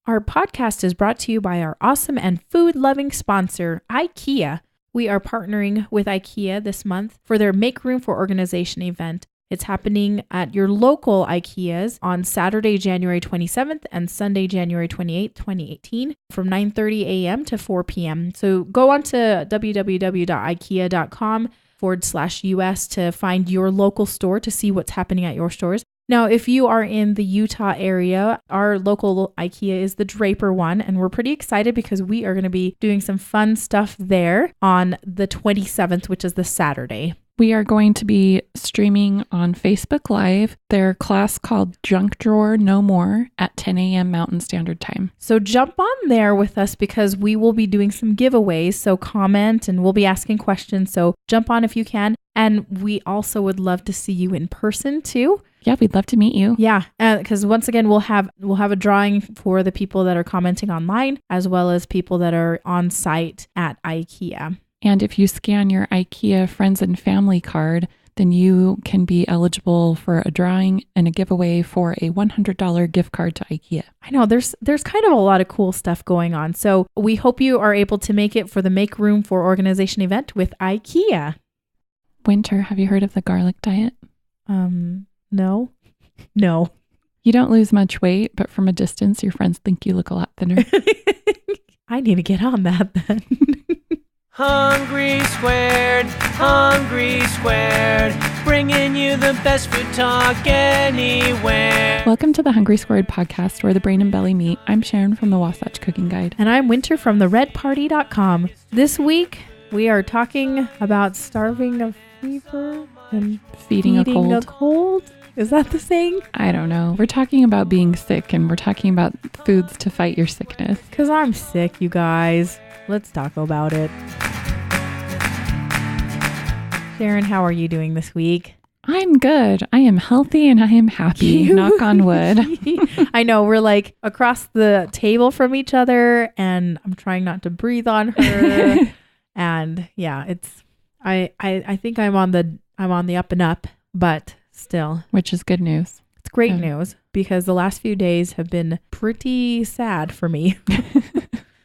Our podcast is brought to you by our awesome and food-loving sponsor, IKEA. We are partnering with IKEA this month for their Make Room for Organization event. It's happening at your local IKEAs on Saturday, January 27th and Sunday, January 28th, 2018 from 9:30 a.m. to 4 p.m. So go on to www.ikea.com/US to find your local store to see what's happening at your stores. Now, if you are in the Utah area, our local IKEA is the Draper one, and we're pretty excited because we are going to be doing some fun stuff there on the 27th, which is the Saturday. We are going to be streaming on Facebook Live their class called Junk Drawer No More at 10 a.m. Mountain Standard Time. So jump on there with us because we will be doing some giveaways. So comment and we'll be asking questions. So jump on if you can. And we also would love to see you in person too. Yeah, we'd love to meet you. Yeah, because once again, we'll have a drawing for the people that are commenting online as well as people that are on site at IKEA. And if you scan your IKEA friends and family card, then you can be eligible for a drawing and a giveaway for a $100 gift card to IKEA. I know there's kind of a lot of cool stuff going on. So we hope you are able to make it for the Make Room for Organization event with IKEA. Winter, have you heard of the garlic diet? No. You don't lose much weight, but from a distance, your friends think you look a lot thinner. I need to get on that then. Hungry Squared, bringing you the best food talk anywhere. Welcome to the Hungry Squared podcast, where the brain and belly meet. I'm Sharon from the Wasatch Cooking Guide. And I'm Winter from theredparty.com. This week, we are talking about starving of fever and feeding a cold. Is that the saying? I don't know. We're talking about being sick, and we're talking about foods to fight your sickness. Because I'm sick, you guys. Let's talk about it. Sharon, how are you doing this week? I'm good. I am healthy and I am happy. Knock on wood. I know. We're like across the table from each other and I'm trying not to breathe on her. And yeah, I think I'm on the up and up, but still. Which is good news. It's great news because the last few days have been pretty sad for me.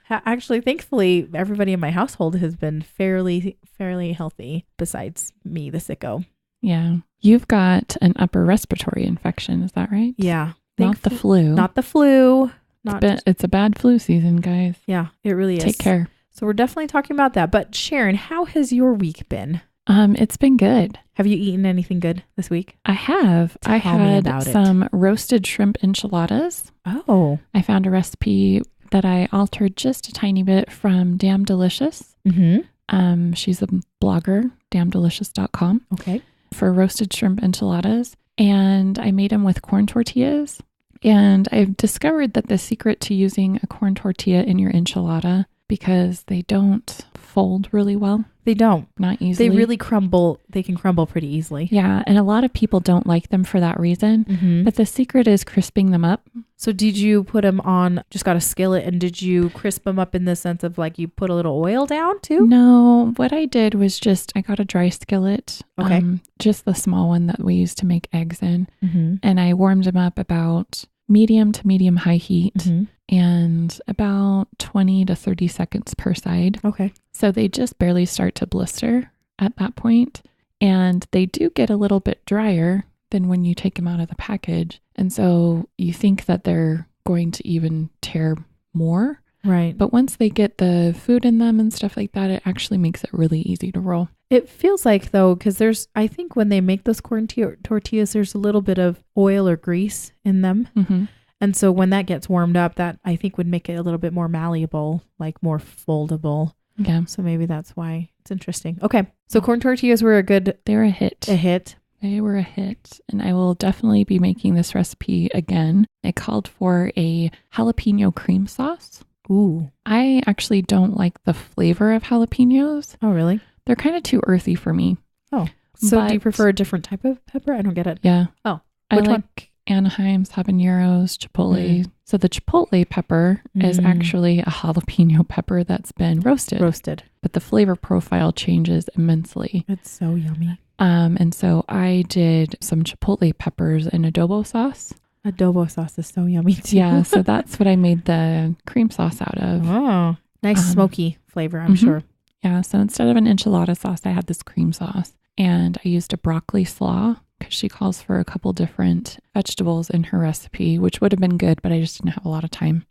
Actually, thankfully, everybody in my household has been fairly healthy besides me, the sicko. Yeah. You've got an upper respiratory infection. Is that right? Yeah. Not the flu. Not the flu. It's a bad flu season, guys. Yeah, it really is. Take care. So we're definitely talking about that. But Sharon, how has your week been? It's been good. Have you eaten anything good this week? I have. I had some roasted shrimp enchiladas. Oh. I found a recipe that I altered just a tiny bit from Damn Delicious. Mm-hmm. She's a blogger, damndelicious.com. Okay. For roasted shrimp enchiladas. And I made them with corn tortillas. And I've discovered that the secret to using a corn tortilla in your enchilada, because they don't fold really well. They don't. Not easily. They really crumble. They can crumble pretty easily. Yeah. And a lot of people don't like them for that reason. Mm-hmm. But the secret is crisping them up. So did you put them on, just got a skillet, and did you crisp them up in the sense of like you put a little oil down too? No. What I did was I got a dry skillet. Okay. Just the small one that we use to make eggs in. Mm-hmm. And I warmed them up about medium to medium high heat. Mm-hmm. And about 20 to 30 seconds per side. Okay. So they just barely start to blister at that point. And they do get a little bit drier than when you take them out of the package. And so you think that they're going to even tear more. Right. But once they get the food in them and stuff like that, it actually makes it really easy to roll. It feels like though, because I think when they make those corn tortillas, there's a little bit of oil or grease in them. Mm-hmm. And so when that gets warmed up, that I think would make it a little bit more malleable, like more foldable. Yeah. So maybe that's why it's interesting. Okay. So corn tortillas were They were a hit. They were a hit. And I will definitely be making this recipe again. It called for a jalapeno cream sauce. Ooh. I actually don't like the flavor of jalapenos. Oh, really? They're kind of too earthy for me. Oh. So do you prefer a different type of pepper? I don't get it. Yeah. Oh. I like Anaheim's, habaneros, chipotle. So the chipotle pepper is actually a jalapeno pepper that's been roasted. But the flavor profile changes immensely. It's so yummy. And so I did some chipotle peppers in adobo sauce. Adobo sauce is so yummy too. Yeah, so that's what I made the cream sauce out of. Oh, nice smoky flavor, I'm sure. Yeah, so instead of an enchilada sauce, I had this cream sauce. And I used a broccoli slaw because she calls for a couple different vegetables in her recipe, which would have been good, but I just didn't have a lot of time.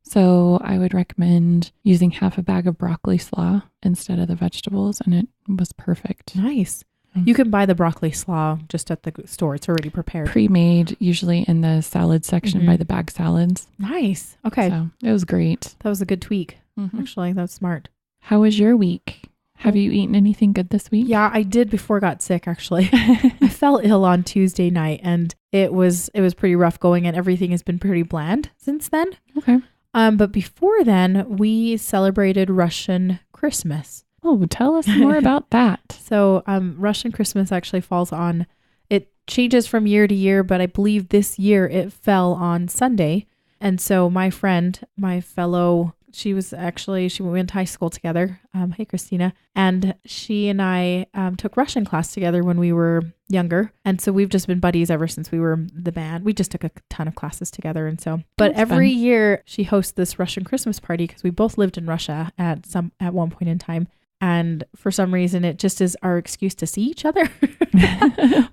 So I would recommend using half a bag of broccoli slaw instead of the vegetables, and it was perfect. Nice. You can buy the broccoli slaw just at the store. It's already prepared. Pre-made, usually in the salad section by the bag salads. Nice. Okay. So it was great. That was a good tweak. Actually, that's smart. How was your week? Have you eaten anything good this week? Yeah, I did before I got sick, actually. I fell ill on Tuesday night, and it was pretty rough going, and everything has been pretty bland since then. Okay. But before then, we celebrated Russian Christmas. Oh, tell us more about that. So Russian Christmas actually falls on, it changes from year to year, but I believe this year it fell on Sunday. And so my friend, my fellow, we went to high school together. Hey, Christina. And she and I took Russian class together when we were younger. And so we've just been buddies ever since we were the band. We just took a ton of classes together. And so, but That's every fun. year she hosts this Russian Christmas party because we both lived in Russia at one point in time. And for some reason, it just is our excuse to see each other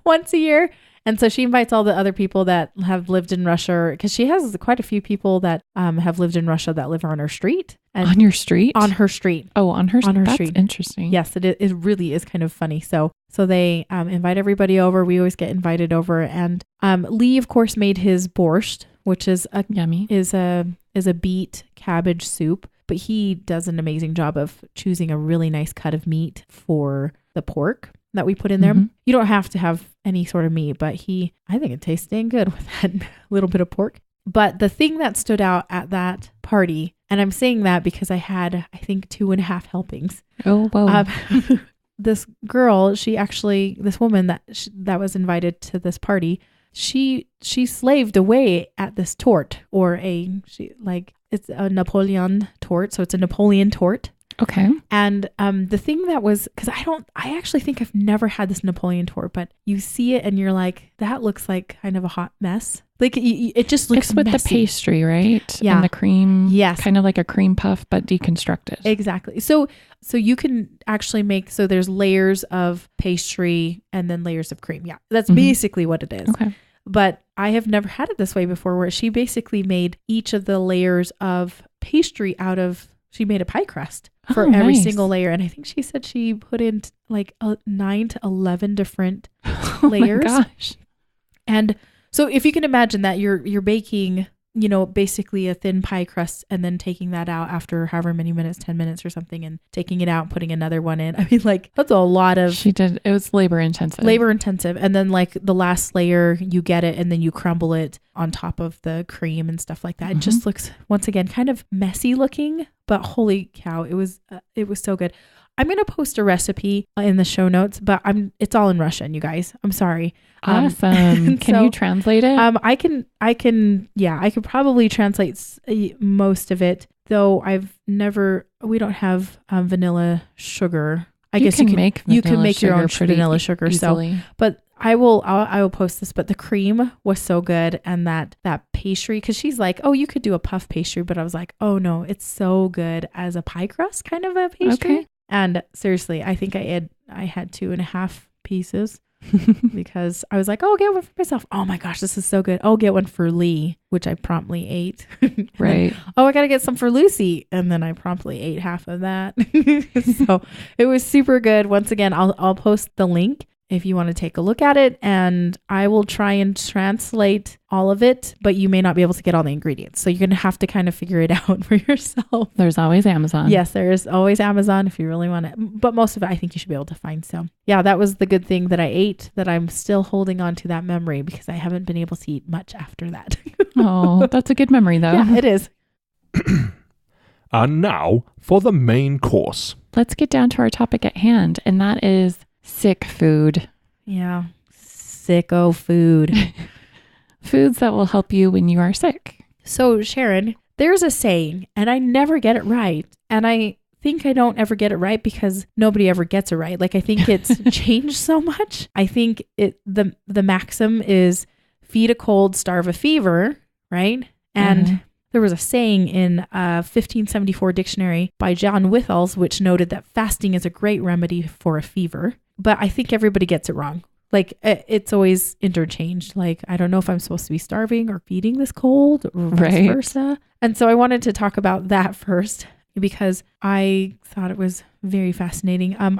once a year. And so she invites all the other people that have lived in Russia, because she has quite a few people that have lived in Russia that live on her street. And on your street? On her street. Oh, on her street. That's street. Interesting. Yes, it really is kind of funny. So they invite everybody over. We always get invited over. And Lee, of course, made his borscht, which is Yummy. is a beet cabbage soup. But he does an amazing job of choosing a really nice cut of meat for the pork that we put in there. You don't have to have any sort of meat, but I think it tastes dang good with that little bit of pork. But the thing that stood out at that party, and I'm saying that because I had, I think, 2.5 helpings. Oh, whoa. This girl, this woman that was invited to this party, she slaved away at this torte, or it's a Napoleon torte. So it's a Napoleon torte. Okay. And the thing that was, because I actually think I've never had this Napoleon torte, but you see it and you're like, that looks like kind of a hot mess. Like it just looks It's with messy. the pastry, right? Yeah. And the cream. Yes. Kind of like a cream puff, but deconstructed. Exactly. So you can actually so there's layers of pastry and then layers of cream. Yeah. That's basically what it is. Okay. But I have never had it this way before, where she basically made each of the layers of pastry she made a pie crust for every single layer. And I think she said she put in like 9 to 11 different layers. Oh my gosh. And so if you can imagine that you're baking, basically a thin pie crust, and then taking that out after however many minutes, 10 minutes or something, and taking it out and putting another one in. I mean, like, that's a lot of... It was labor intensive. And then like the last layer, you get it and then you crumble it on top of the cream and stuff like that. It just looks, once again, kind of messy looking, but holy cow, it was so good. I'm going to post a recipe in the show notes, but it's all in Russian, you guys. I'm sorry. Awesome. Can you translate it? I could probably translate most of it, though we don't have vanilla sugar. I guess you can make your own vanilla sugar. Easily. So, but I will post this, but the cream was so good. And that pastry, cause she's like, oh, you could do a puff pastry, but I was like, oh no, it's so good as a pie crust kind of a pastry. Okay. And seriously, I think I had 2.5 pieces because I was like, oh, I'll get one for myself. Oh my gosh, this is so good. I'll get one for Lee, which I promptly ate. Right. I got to get some for Lucy. And then I promptly ate half of that. So it was super good. Once again, I'll post the link if you want to take a look at it, and I will try and translate all of it, but you may not be able to get all the ingredients. So you're going to have to kind of figure it out for yourself. There's always Amazon. Yes, there is always Amazon if you really want it. But most of it, I think you should be able to find. So yeah, that was the good thing that I ate, that I'm still holding on to that memory, because I haven't been able to eat much after that. Oh, that's a good memory though. Yeah, it is. And now for the main course. Let's get down to our topic at hand, and that is sick food. Yeah. Sicko food. Foods that will help you when you are sick. So Sharon, there's a saying, and I never get it right. And I think I don't ever get it right because nobody ever gets it right. Like, I think it's changed so much. I think the maxim is feed a cold, starve a fever, right? And there was a saying in a 1574 dictionary by John Withals, which noted that fasting is a great remedy for a fever. But I think everybody gets it wrong. Like, it's always interchanged. Like, I don't know if I'm supposed to be starving or feeding this cold or vice versa. And so I wanted to talk about that first because I thought it was very fascinating. I'm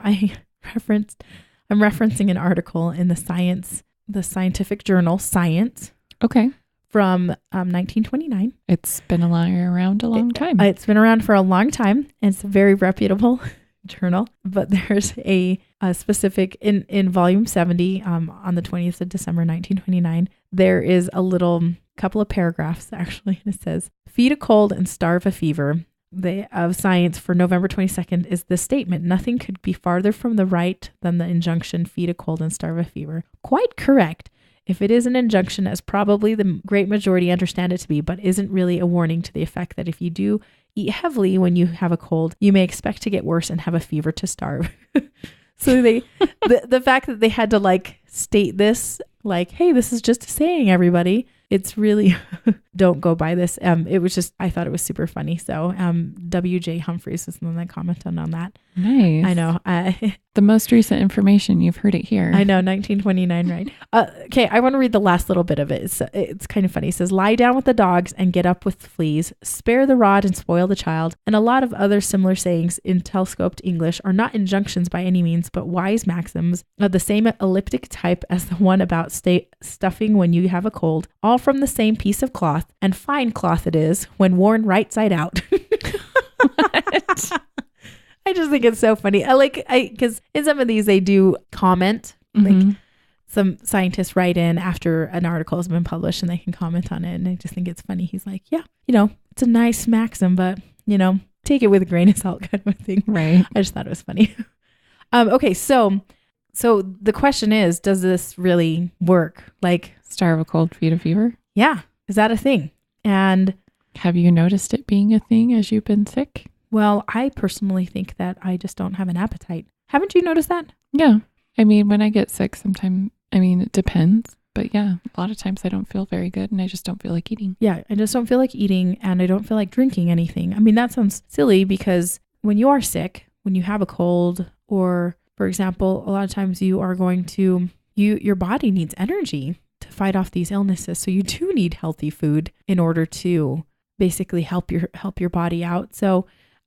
referencing an article in the scientific journal Science. Okay. From 1929. It's been around a long time. It's been around for a long time. And it's a very reputable journal. But there's a specific, in volume 70, on the 20th of December, 1929, there is a little couple of paragraphs, actually. And it says, feed a cold and starve a fever. Of Science for November 22nd is the statement, nothing could be farther from the right than the injunction, feed a cold and starve a fever. Quite correct. If it is an injunction, as probably the great majority understand it to be, but isn't really a warning to the effect that if you do eat heavily when you have a cold, you may expect to get worse and have a fever to starve. So the fact that they had to like state this, like, hey, this is just a saying, everybody. It's really, don't go by this. It was just, I thought it was super funny. So W.J. Humphreys is the one that commented on that. Nice. I know. The most recent information, you've heard it here. I know, 1929, right? Okay, I want to read the last little bit of it. It's kind of funny. It says, lie down with the dogs and get up with fleas, spare the rod and spoil the child, and a lot of other similar sayings in telescoped English are not injunctions by any means, but wise maxims of the same elliptic type as the one about stuffing when you have a cold, all from the same piece of cloth, and fine cloth it is when worn right side out. What? I just think it's so funny. Because in some of these they do comment, like some scientists write in after an article has been published and they can comment on it. And I just think it's funny. He's like, yeah, it's a nice maxim, but take it with a grain of salt kind of thing. Right. I just thought it was funny. Okay. So the question is, does this really work? Like, starve a cold, feed a fever? Yeah. Is that a thing? And have you noticed it being a thing as you've been sick? Well, I personally think that I just don't have an appetite. Haven't you noticed that? Yeah. I mean, when I get sick, sometimes, it depends. But yeah, a lot of times I don't feel very good and I just don't feel like eating. Yeah, I just don't feel like eating and I don't feel like drinking anything. I mean, that sounds silly because when you are sick, when you have a cold, or for example, a lot of times you are going to, your body needs energy to fight off these illnesses. So you do need healthy food in order to basically help your body out. So,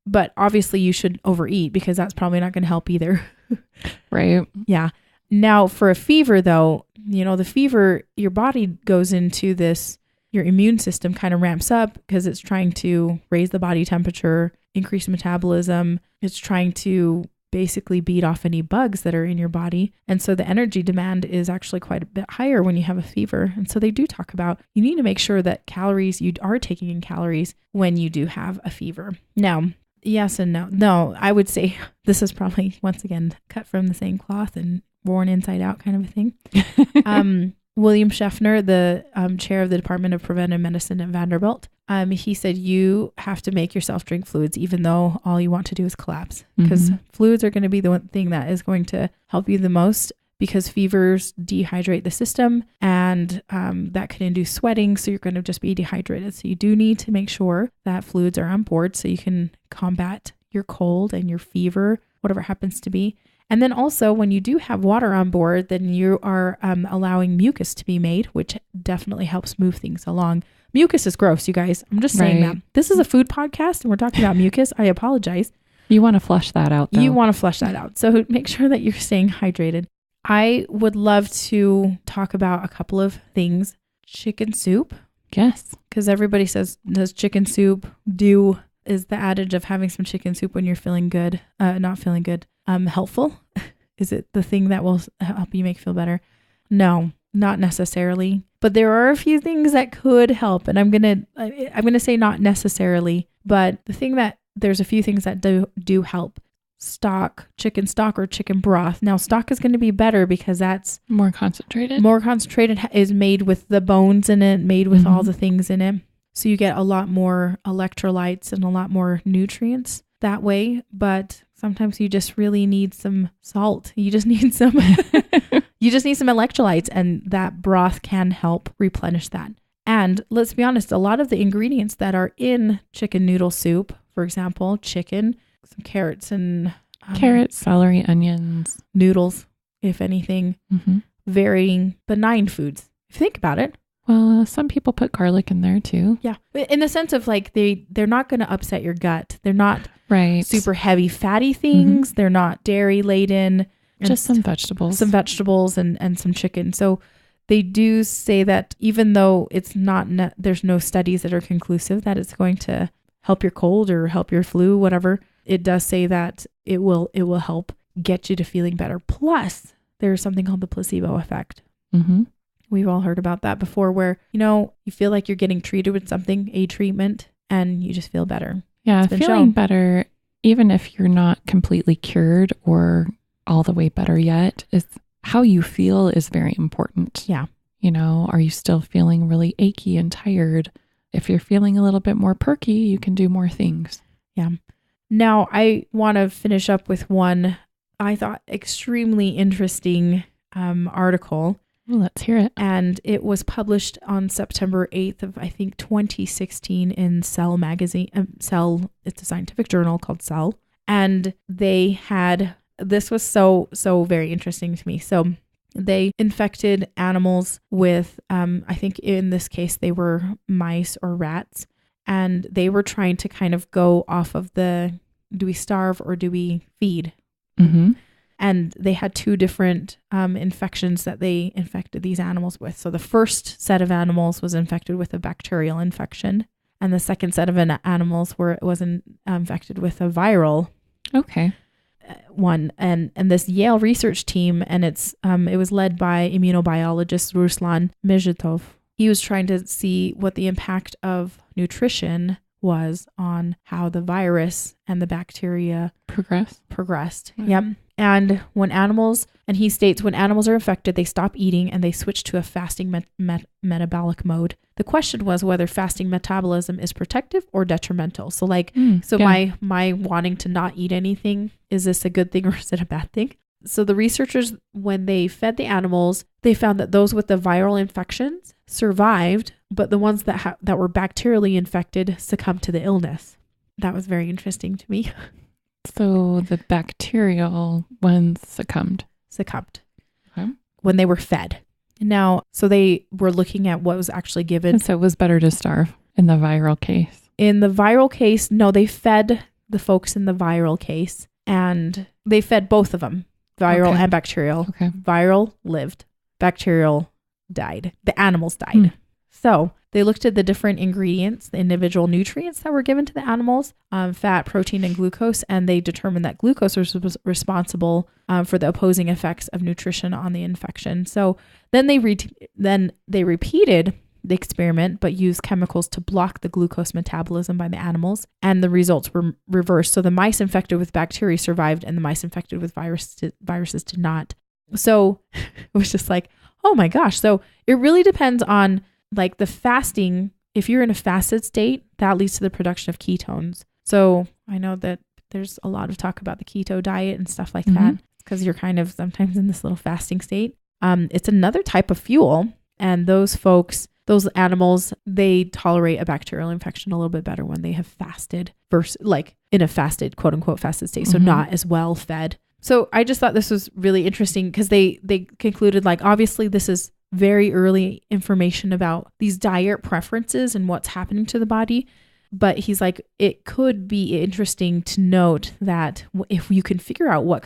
but obviously you should overeat because that's probably not going to help either. Right. Yeah. Now for a fever though, the fever, your body goes into this, your immune system kind of ramps up because it's trying to raise the body temperature, increase metabolism. It's trying to basically beat off any bugs that are in your body. And so the energy demand is actually quite a bit higher when you have a fever. And so they do talk about, you need to make sure that you are taking in calories when you do have a fever. Now, yes and no. No, I would say this is probably, once again, cut from the same cloth and worn inside out kind of a thing. William Schaffner, the chair of the Department of Preventive Medicine at Vanderbilt, he said you have to make yourself drink fluids even though all you want to do is collapse, because fluids are going to be the one thing that is going to help you the most, because fevers dehydrate the system and that can induce sweating. So you're going to just be dehydrated. So you do need to make sure that fluids are on board so you can combat your cold and your fever, whatever it happens to be. And then also when you do have water on board, then you are allowing mucus to be made, which definitely helps move things along. Mucus is gross, you guys. I'm just saying that. This is a food podcast and we're talking about mucus. I apologize. You want to flush that out, though. You want to flush that out. So make sure that you're staying hydrated. I would love to talk about a couple of things. Chicken soup. Yes. Because everybody says, does chicken soup is the adage of having some chicken soup when you're feeling good, not feeling good, helpful? Is it the thing that will help you make you feel better? No, not necessarily. But there are a few things that could help. And I'm going to say not necessarily, but there's a few things that do help. Chicken stock or chicken broth. Now stock is going to be better because that's more concentrated. Is made with the bones in it, made with all the things in it. So you get a lot more electrolytes and a lot more nutrients that way. But sometimes you just really need some salt. You just need some You just need some electrolytes, and that broth can help replenish that. And let's be honest, a lot of the ingredients that are in chicken noodle soup, for example, chicken, some carrots and Carrots, celery, onions, noodles, if anything, very benign foods. If you think about it. Well, some people put garlic in there too. Yeah. In the sense of like they're not going to upset your gut. They're not super heavy fatty things. They're not dairy laden. Just some vegetables. Some vegetables and some chicken. So they do say that even though it's not, there's no studies that are conclusive that it's going to help your cold or help your flu, whatever, it does say that it will help get you to feeling better. Plus, there's something called the placebo effect. We've all heard about that before where, you feel like you're getting treated with something, a treatment, and you just feel better. Yeah, feeling better, even if you're not completely cured or all the way better yet, is how you feel is very important. Yeah. Are you still feeling really achy and tired? If you're feeling a little bit more perky, you can do more things. Yeah. Now, I want to finish up with one I thought extremely interesting article. Well, let's hear it. And it was published on September 8th of, I think, 2016 in Cell magazine. Cell, it's a scientific journal called Cell. And they had, this was so very interesting to me. So they infected animals with, I think in this case, they were mice or rats. And they were trying to kind of go off of the, do we starve or do we feed? And they had two different infections that they infected these animals with. So the first set of animals was infected with a bacterial infection. And the second set of animals was infected with a viral one. And this Yale research team, and it was led by immunobiologist Ruslan Mejitov. He was trying to see what the impact of nutrition was on how the virus and the bacteria progressed. Yep. And he states when animals are infected, they stop eating and they switch to a fasting metabolic mode. The question was whether fasting metabolism is protective or detrimental. So my wanting to not eat anything, is this a good thing or is it a bad thing? So the researchers, when they fed the animals, they found that those with the viral infections survived, but the ones that were bacterially infected succumbed to the illness. That was very interesting to me. So the bacterial ones succumbed. Okay. When they were fed. Now, so they were looking at what was actually given. And so it was better to starve in the viral case. In the viral case, no, they fed the folks in the viral case, and they fed both of them, viral and bacterial. Okay. Viral lived, bacterial died. The animals died. So they looked at the different ingredients, the individual nutrients that were given to the animals, fat, protein, and glucose, and they determined that glucose was responsible for the opposing effects of nutrition on the infection. So then they repeated the experiment, but used chemicals to block the glucose metabolism by the animals, and the results were reversed. So the mice infected with bacteria survived, and the mice infected with viruses did not. So it was just like, oh my gosh. So it really depends on like the fasting. If you're in a fasted state, that leads to the production of ketones. So I know that there's a lot of talk about the keto diet and stuff like that, because you're kind of sometimes in this little fasting state. It's another type of fuel. And those animals, they tolerate a bacterial infection a little bit better when they have fasted versus like in a fasted, quote unquote, fasted state. So not as well fed. So I just thought this was really interesting because they concluded like, obviously this is very early information about these diet preferences and what's happening to the body. But he's like, it could be interesting to note that if you can figure out what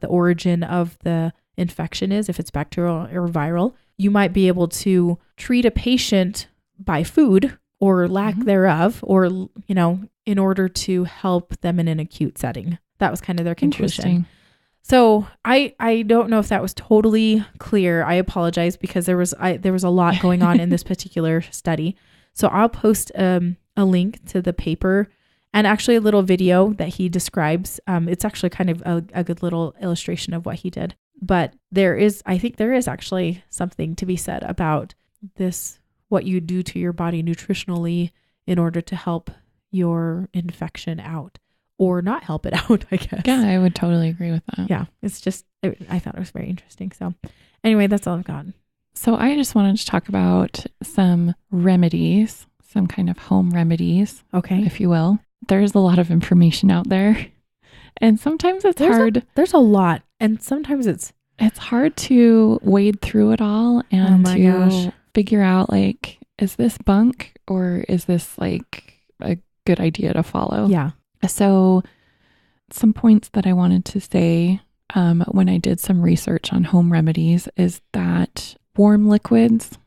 the origin of the infection is, if it's bacterial or viral, you might be able to treat a patient by food or lack thereof, or, in order to help them in an acute setting. That was kind of their conclusion. So I don't know if that was totally clear. I apologize because there was a lot going on in this particular study. So I'll post a link to the paper and actually a little video that he describes. It's actually kind of a good little illustration of what he did. But I think there is actually something to be said about this, what you do to your body nutritionally in order to help your infection out. or not help it out, I guess. Yeah, I would totally agree with that. Yeah. It's just, I thought it was very interesting. So anyway, that's all I've got. So I just wanted to talk about some remedies, some kind of home remedies, Okay. if you will. There's a lot of information out there. And sometimes it's hard. There's a lot. And sometimes it's hard to wade through it all and figure out, like, is this bunk or is this like a good idea to follow? Yeah. So some points that I wanted to say when I did some research on home remedies is that warm liquids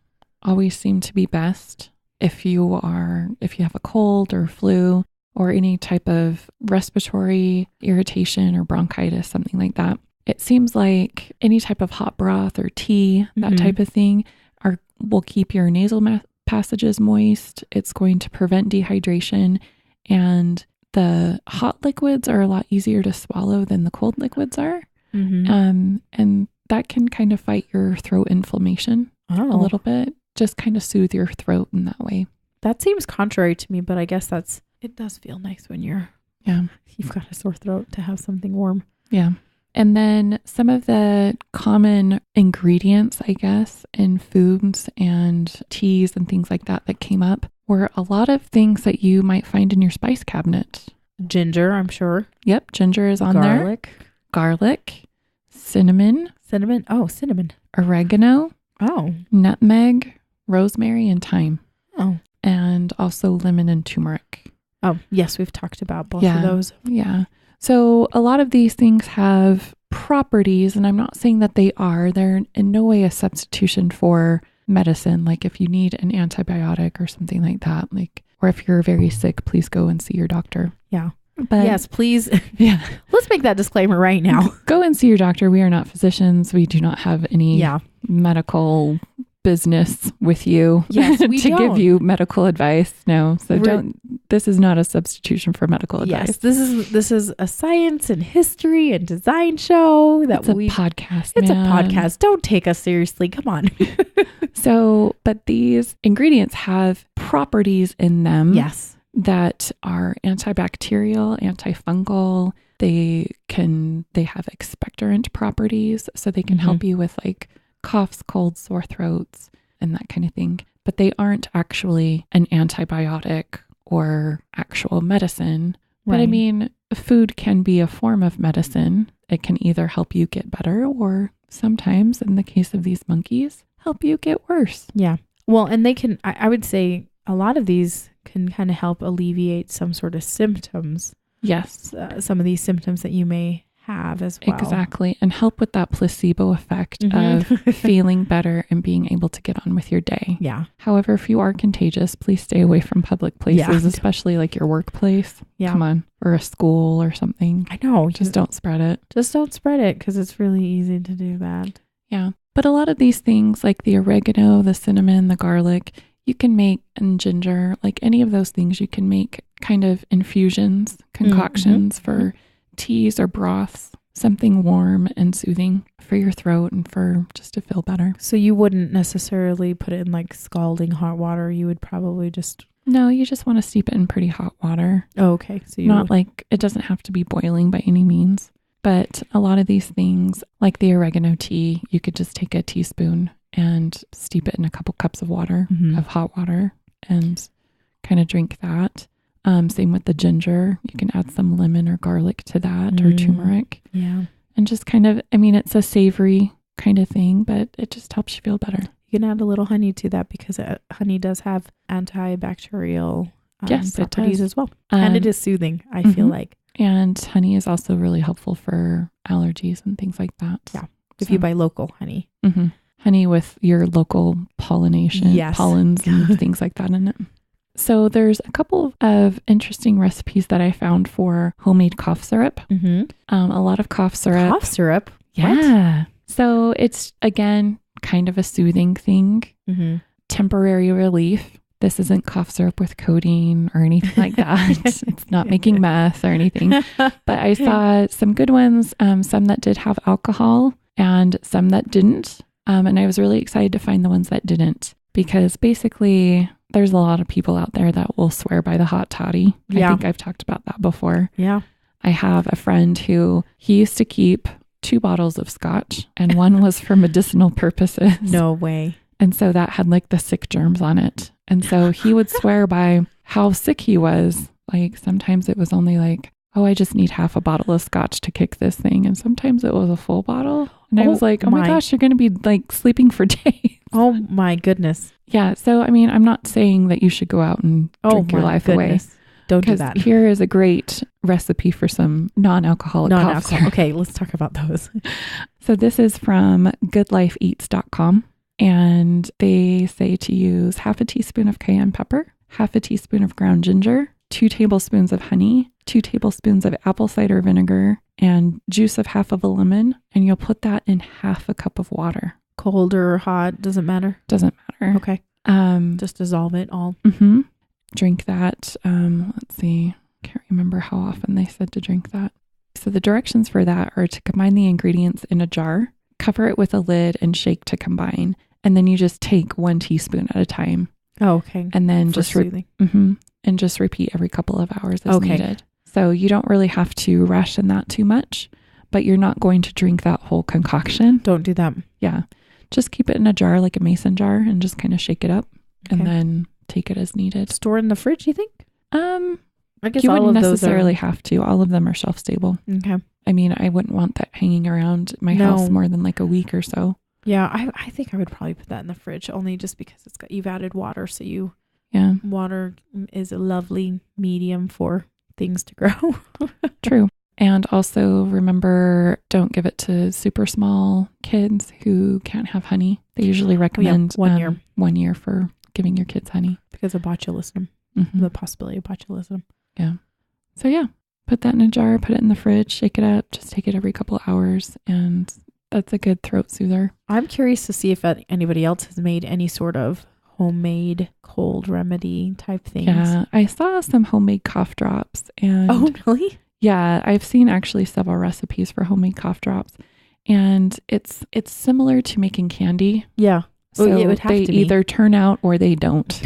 always seem to be best if you have a cold or flu or any type of respiratory irritation or bronchitis, something like that. It seems like any type of hot broth or tea, that type of thing, will keep your nasal passages moist. It's going to prevent dehydration, and the hot liquids are a lot easier to swallow than the cold liquids are. And that can kind of fight your throat inflammation a little bit, just kind of soothe your throat in that way. That seems contrary to me, but I guess it does feel nice when you've got a sore throat to have something warm. Yeah. And then some of the common ingredients, I guess, in foods and teas and things like that came up were a lot of things that you might find in your spice cabinet. Ginger, I'm sure. Yep. Ginger is on there. Garlic. Cinnamon. Oh, cinnamon. Oregano. Oh. Nutmeg, rosemary, and thyme. Oh. And also lemon and turmeric. Oh, yes. We've talked about both of those. Yeah. So a lot of these things have properties, and I'm not saying that they're in no way a substitution for medicine. Like if you need an antibiotic or something like that, or if you're very sick, please go and see your doctor. Yeah. But yes, please. Yeah. Let's make that disclaimer right now. Go and see your doctor. We are not physicians. We do not have any medical business with you. Yes, we to don't. give you medical advice. No. So this is not a substitution for medical advice. Yes, this is a science and history and design show it's a podcast. It's a podcast. Don't take us seriously. Come on. But these ingredients have properties in them. Yes. That are antibacterial, antifungal. They have expectorant properties, so they can help you with like coughs, colds, sore throats, and that kind of thing. But they aren't actually an antibiotic or actual medicine. Right. But I mean, food can be a form of medicine. It can either help you get better or sometimes, in the case of these monkeys, help you get worse. Yeah. Well, and they can, I would say a lot of these can kind of help alleviate some sort of symptoms. Yes. Some of these symptoms that you may have as well. Exactly. And help with that placebo effect of feeling better and being able to get on with your day. Yeah. However, if you are contagious, please stay away from public places, especially like your workplace. Yeah. Come on. Or a school or something. I know. Just don't spread it. Just don't spread it because it's really easy to do that. Yeah. But a lot of these things like the oregano, the cinnamon, the garlic, you can make, and ginger, like any of those things, you can make kind of infusions, concoctions for teas or broths, something warm and soothing for your throat and for just to feel better. So you wouldn't necessarily put it in like scalding hot water. You would probably just... No, you just want to steep it in pretty hot water. Oh, okay. So like, it doesn't have to be boiling by any means. But a lot of these things, like the oregano tea, you could just take a teaspoon and steep it in a couple cups of water, of hot water, and kind of drink that. Same with the ginger. You can add some lemon or garlic to that or turmeric. Yeah. And just kind of, I mean, it's a savory kind of thing, but it just helps you feel better. You can add a little honey to that because honey does have antibacterial properties as well. And it is soothing, I feel like. And honey is also really helpful for allergies and things like that. Yeah. If you buy local honey. Honey with your local pollination, pollens and things like that in it. So there's a couple of interesting recipes that I found for homemade cough syrup. A lot of cough syrup. Cough syrup? Yeah. What? So it's, again, kind of a soothing thing. Temporary relief. This isn't cough syrup with codeine or anything like that. It's not making meth or anything. But I saw some good ones, some that did have alcohol and some that didn't. And I was really excited to find the ones that didn't, because basically there's a lot of people out there that will swear by the hot toddy. I think I've talked about that before. Yeah. I have a friend who he used to keep 2 bottles of scotch, and one was for medicinal purposes. No way. And so that had like the sick germs on it. And so he would swear by how sick he was. Like sometimes it was only like, oh, I just need half a bottle of scotch to kick this thing. And sometimes it was a full bottle. And I was like, oh my gosh, you're going to be like sleeping for days. Oh my goodness. Yeah. So, I mean, I'm not saying that you should go out and drink your life away. Don't do that. Here is a great recipe for some non-alcoholic cough syrup. Okay, let's talk about those. So this is from goodlifeeats.com. And they say to use half a teaspoon of cayenne pepper, half a teaspoon of ground ginger, 2 tablespoons of honey, 2 tablespoons of apple cider vinegar, and juice of half of a lemon. And you'll put that in half a cup of water. Cold or hot, doesn't matter? Doesn't matter. Okay. Just dissolve it all. Mm-hmm. Drink that. Let's see. Can't remember how often they said to drink that. So the directions for that are to combine the ingredients in a jar, cover it with a lid, and shake to combine. And then you just take 1 teaspoon at a time. Oh, okay. And then and just repeat every couple of hours as needed. So you don't really have to ration that too much, but you're not going to drink that whole concoction. Don't do that. Yeah. Just keep it in a jar, like a mason jar, and just kind of shake it up and then take it as needed. Store in the fridge, you think? I guess you all wouldn't of those necessarily have to. All of them are shelf stable. Okay. I mean, I wouldn't want that hanging around my house more than like a week or so. Yeah, I think I would probably put that in the fridge only just because you've added water. So water is a lovely medium for things to grow. True. And also remember, don't give it to super small kids who can't have honey. They usually recommend 1 year. 1 year for giving your kids honey. Because of botulism. Mm-hmm. The possibility of botulism. Yeah. So put that in a jar, put it in the fridge, shake it up, just take it every couple of hours, and that's a good throat soother. I'm curious to see if anybody else has made any sort of homemade cold remedy type things. Yeah, I saw some homemade cough drops. And oh, really? Yeah, I've seen actually several recipes for homemade cough drops, and it's similar to making candy. Yeah. So it would have to be. Either turn out or they don't.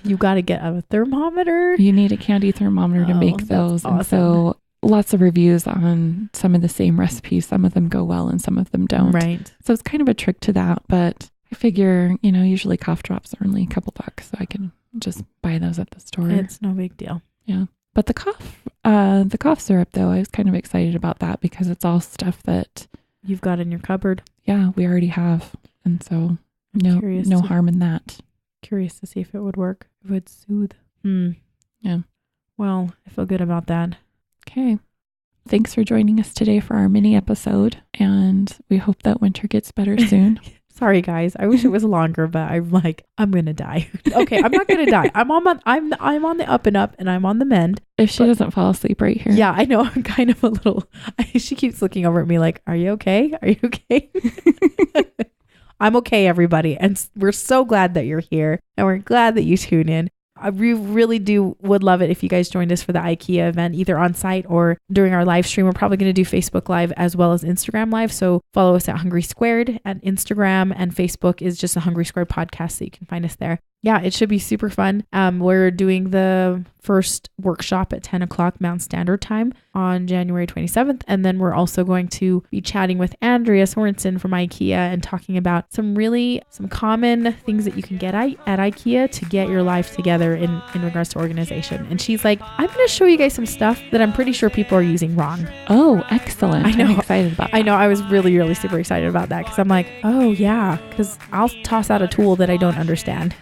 You got to get a thermometer. You need a candy thermometer to make those. Awesome. And so lots of reviews on some of the same recipes. Some of them go well and some of them don't. Right. So it's kind of a trick to that, but I figure, usually cough drops are only a couple bucks, so I can just buy those at the store. It's no big deal. Yeah. But the cough syrup though, I was kind of excited about that because it's all stuff that you've got in your cupboard. Yeah, we already have. And so no harm in that. Curious to see if it would work. If it would soothe. Yeah. Well, I feel good about that. Okay. Thanks for joining us today for our mini episode, and we hope that winter gets better soon. Sorry guys, I wish it was longer, but I'm gonna die. Okay, I'm not gonna die. I'm on the up and up, and I'm on the mend. If she doesn't fall asleep right here. Yeah, I know. I'm kind of a little. She keeps looking over at me like, "Are you okay? Are you okay?" I'm okay, everybody, and we're so glad that you're here, and we're glad that you tune in. We really would love it if you guys joined us for the IKEA event, either on site or during our live stream. We're probably going to do Facebook Live as well as Instagram Live. So follow us at Hungry Squared at Instagram, and Facebook is just a Hungry Squared podcast, so you can find us there. Yeah, it should be super fun. We're doing the first workshop at 10 o'clock Mountain Standard Time on January 27th. And then we're also going to be chatting with Andrea Sorensen from IKEA and talking about some common things that you can get at IKEA to get your life together in regards to organization. And she's like, I'm going to show you guys some stuff that I'm pretty sure people are using wrong. Oh, excellent. I know. I'm excited about that. I know. I was really, really super excited about that because I'm like, oh yeah, because I'll toss out a tool that I don't understand.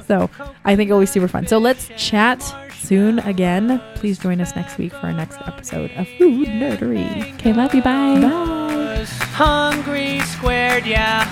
So I think it'll be super fun. So let's chat soon again. Please join us next week for our next episode of Food Nerdery. Okay, love you. Bye. Bye. Hungry Squared, yeah.